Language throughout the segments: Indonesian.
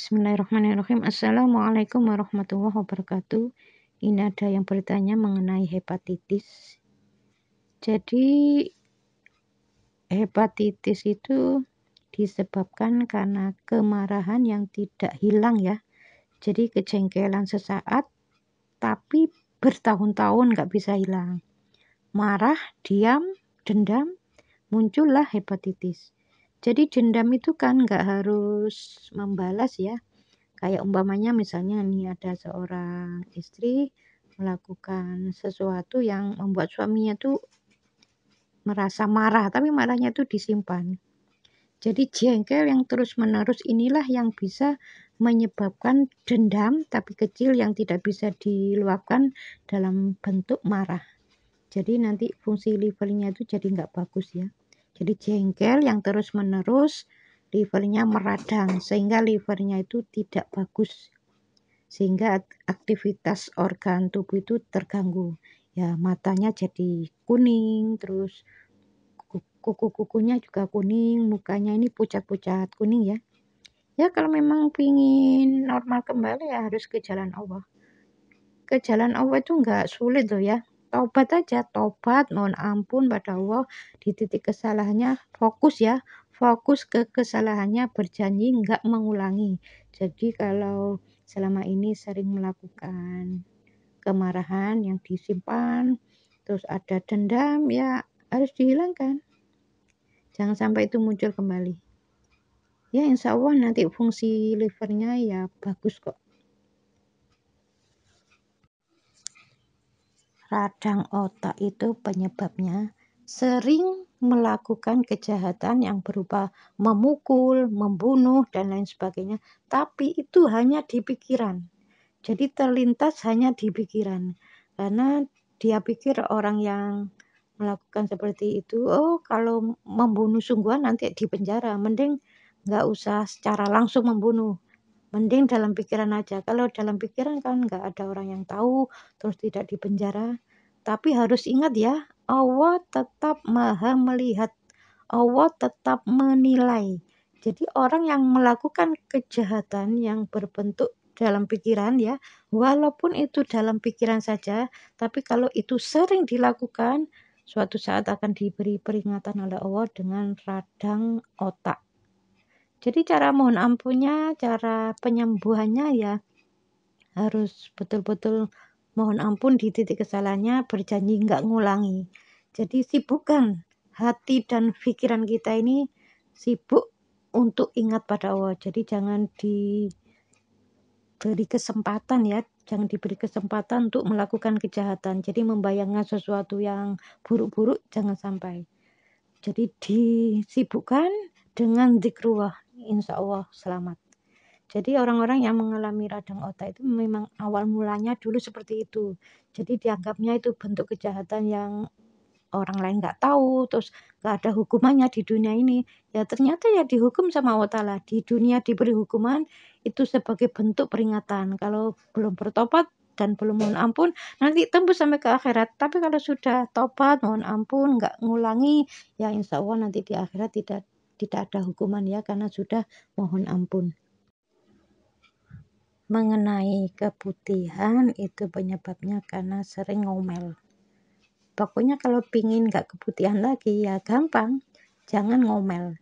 Bismillahirrahmanirrahim. Assalamualaikum warahmatullahi wabarakatuh. Ini ada yang bertanya mengenai hepatitis. Jadi hepatitis itu disebabkan karena kemarahan yang tidak hilang ya. Jadi kejengkelan sesaat tapi bertahun-tahun nggak bisa hilang. Marah, diam, dendam, muncullah hepatitis. Jadi dendam itu kan nggak harus membalas ya. Kayak umpamanya misalnya nih ada seorang istri melakukan sesuatu yang membuat suaminya tuh merasa marah, tapi marahnya tuh disimpan. Jadi jengkel yang terus-menerus inilah yang bisa menyebabkan dendam tapi kecil yang tidak bisa diluapkan dalam bentuk marah. Jadi nanti fungsi livernya itu jadi nggak bagus ya. Jadi jengkel yang terus-menerus livernya meradang sehingga livernya itu tidak bagus. Sehingga aktivitas organ tubuh itu terganggu. Ya matanya jadi kuning, terus kuku-kukunya juga kuning, mukanya ini pucat-pucat kuning ya. Ya kalau memang pingin normal kembali ya harus ke jalan Allah. Ke jalan Allah itu nggak sulit loh ya. Taubat aja, taubat, mohon ampun pada Allah, di titik kesalahannya fokus ya, fokus ke kesalahannya, berjanji nggak mengulangi. Jadi kalau selama ini sering melakukan kemarahan yang disimpan, terus ada dendam ya harus dihilangkan. Jangan sampai itu muncul kembali. Ya insya Allah nanti fungsi livernya ya bagus kok. Radang otak itu penyebabnya sering melakukan kejahatan yang berupa memukul, membunuh, dan lain sebagainya. Tapi itu hanya di pikiran. Jadi terlintas hanya di pikiran. Karena dia pikir orang yang melakukan seperti itu, oh kalau membunuh sungguhan nanti di penjara. Mending nggak usah secara langsung membunuh. Mending dalam pikiran aja. Kalau dalam pikiran kan nggak ada orang yang tahu, terus tidak di penjara. Tapi harus ingat ya, Allah tetap maha melihat. Allah tetap menilai. Jadi orang yang melakukan kejahatan yang berbentuk dalam pikiran ya, walaupun itu dalam pikiran saja, tapi kalau itu sering dilakukan, suatu saat akan diberi peringatan oleh Allah dengan radang otak. Jadi cara mohon ampunnya, cara penyembuhannya ya harus betul-betul mohon ampun di titik kesalahannya, berjanji nggak ngulangi. Jadi sibukkan hati dan pikiran kita ini sibuk untuk ingat pada Allah. Jadi jangan diberi kesempatan ya, jangan diberi kesempatan untuk melakukan kejahatan. Jadi membayangkan sesuatu yang buruk-buruk jangan sampai. Jadi disibukkan dengan zikrullah, insya Allah selamat. Jadi orang-orang yang mengalami radang otak itu memang awal mulanya dulu seperti itu. Jadi dianggapnya itu bentuk kejahatan yang orang lain nggak tahu, terus nggak ada hukumannya di dunia ini. Ya ternyata ya dihukum sama Allah Ta'ala. Di dunia diberi hukuman itu sebagai bentuk peringatan. Kalau belum bertobat dan belum mohon ampun, nanti tembus sampai ke akhirat. Tapi kalau sudah tobat, mohon ampun, nggak ngulangi, ya insya Allah nanti di akhirat tidak ada hukuman ya, karena sudah mohon ampun. Mengenai keputihan itu penyebabnya karena sering ngomel. Pokoknya kalau pingin gak keputihan lagi ya gampang, jangan ngomel,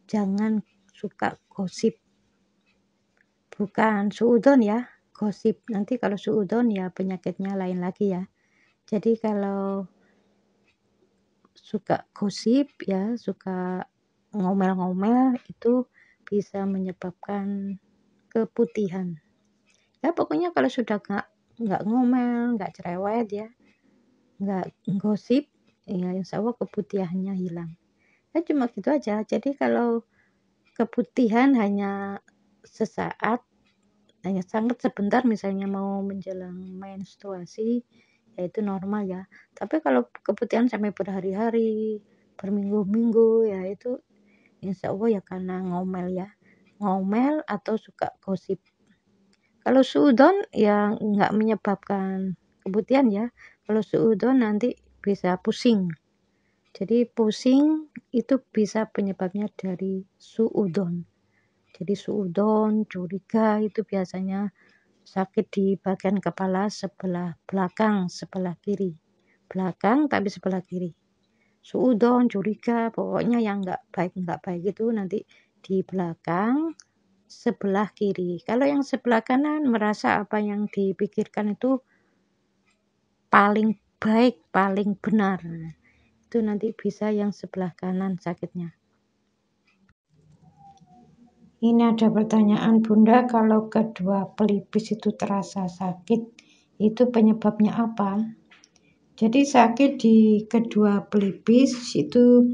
jangan suka gosip. Bukan suudon ya, gosip. Nanti kalau suudon ya penyakitnya lain lagi ya. Jadi kalau suka gosip ya, suka ngomel-ngomel itu bisa menyebabkan keputihan. Ya pokoknya kalau sudah nggak ngomel, nggak cerewet ya, nggak gosip, ya insya Allah keputihannya hilang. Ya cuma gitu aja. Jadi kalau keputihan hanya sesaat, hanya sangat sebentar, misalnya mau menjelang menstruasi, ya itu normal ya. Tapi kalau keputihan sampai berhari-hari, berminggu-minggu, ya itu insya Allah ya karena ngomel ya, ngomel atau suka gosip. Kalau suudon ya nggak menyebabkan keputihan ya. Kalau suudon nanti bisa pusing. Jadi pusing itu bisa penyebabnya dari suudon. Jadi suudon, curiga itu biasanya sakit di bagian kepala sebelah belakang, sebelah kiri. Belakang tapi sebelah kiri. Suudon, curiga, pokoknya yang nggak baik itu nanti di belakang sebelah kiri. Kalau yang sebelah kanan merasa apa yang dipikirkan itu paling baik, paling benar. Itu nanti bisa yang sebelah kanan sakitnya. Ini ada pertanyaan, Bunda, kalau kedua pelipis itu terasa sakit, itu penyebabnya apa? Jadi sakit di kedua pelipis itu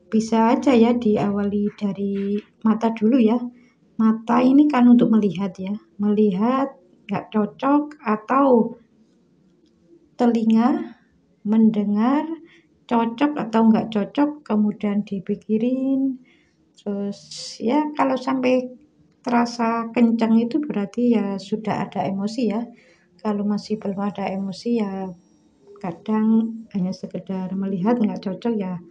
bisa aja ya diawali dari mata dulu ya. Mata ini kan untuk melihat ya, melihat nggak cocok, atau telinga mendengar cocok atau nggak cocok, kemudian dipikirin. Terus ya kalau sampai terasa kencang itu berarti ya sudah ada emosi ya. Kalau masih belum ada emosi ya kadang hanya sekedar melihat nggak cocok ya.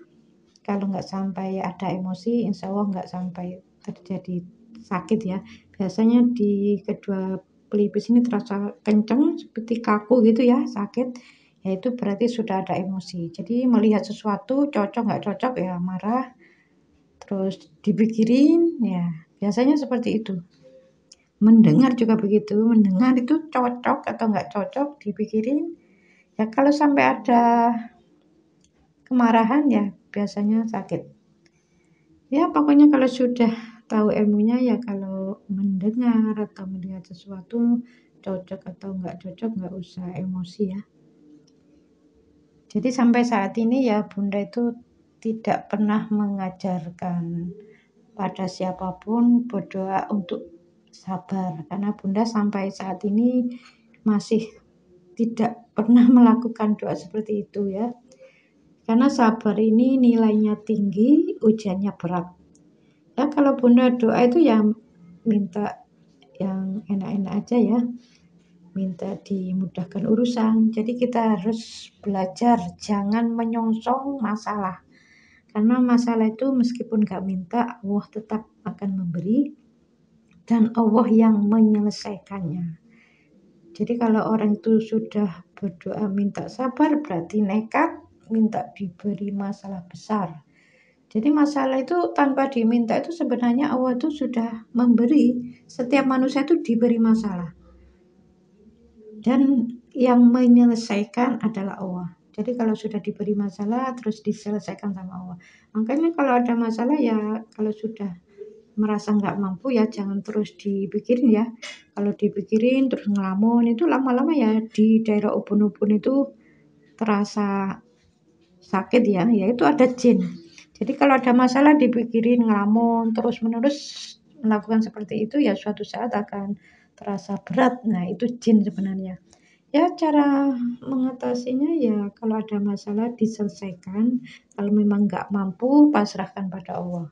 Kalau nggak sampai ada emosi, insya Allah nggak sampai terjadi sakit ya. Biasanya di kedua pelipis ini terasa kencang seperti kaku gitu ya, sakit. Ya itu berarti sudah ada emosi. Jadi melihat sesuatu cocok nggak cocok ya marah, terus dipikirin ya biasanya seperti itu. Mendengar juga begitu, mendengar itu cocok atau nggak cocok dipikirin. Ya kalau sampai ada kemarahan ya biasanya sakit. Ya pokoknya kalau sudah tahu ilmunya ya kalau mendengar atau melihat sesuatu cocok atau nggak cocok nggak usah emosi ya. Jadi sampai saat ini ya Bunda itu tidak pernah mengajarkan pada siapapun berdoa untuk sabar, karena Bunda sampai saat ini masih tidak pernah melakukan doa seperti itu ya. Karena sabar ini nilainya tinggi, ujiannya berat. Ya kalau Bunda doa itu ya minta yang enak-enak aja ya. Minta dimudahkan urusan. Jadi kita harus belajar jangan menyongsong masalah. Karena masalah itu meskipun gak minta, Allah tetap akan memberi dan Allah yang menyelesaikannya. Jadi kalau orang itu sudah berdoa minta sabar berarti nekat minta diberi masalah besar. Jadi masalah itu tanpa diminta itu sebenarnya Allah itu sudah memberi. Setiap manusia itu diberi masalah. Dan yang menyelesaikan adalah Allah. Jadi kalau sudah diberi masalah terus diselesaikan sama Allah. Makanya kalau ada masalah ya kalau sudah merasa nggak mampu ya jangan terus dipikirin ya. Kalau dipikirin terus ngelamun itu lama-lama ya di daerah ubun-ubun itu terasa sakit ya. Ya itu ada jin. Jadi kalau ada masalah dipikirin ngelamun terus-menerus melakukan seperti itu ya suatu saat akan terasa berat. Nah itu jin sebenarnya. Ya cara mengatasinya ya kalau ada masalah diselesaikan, kalau memang nggak mampu pasrahkan pada Allah.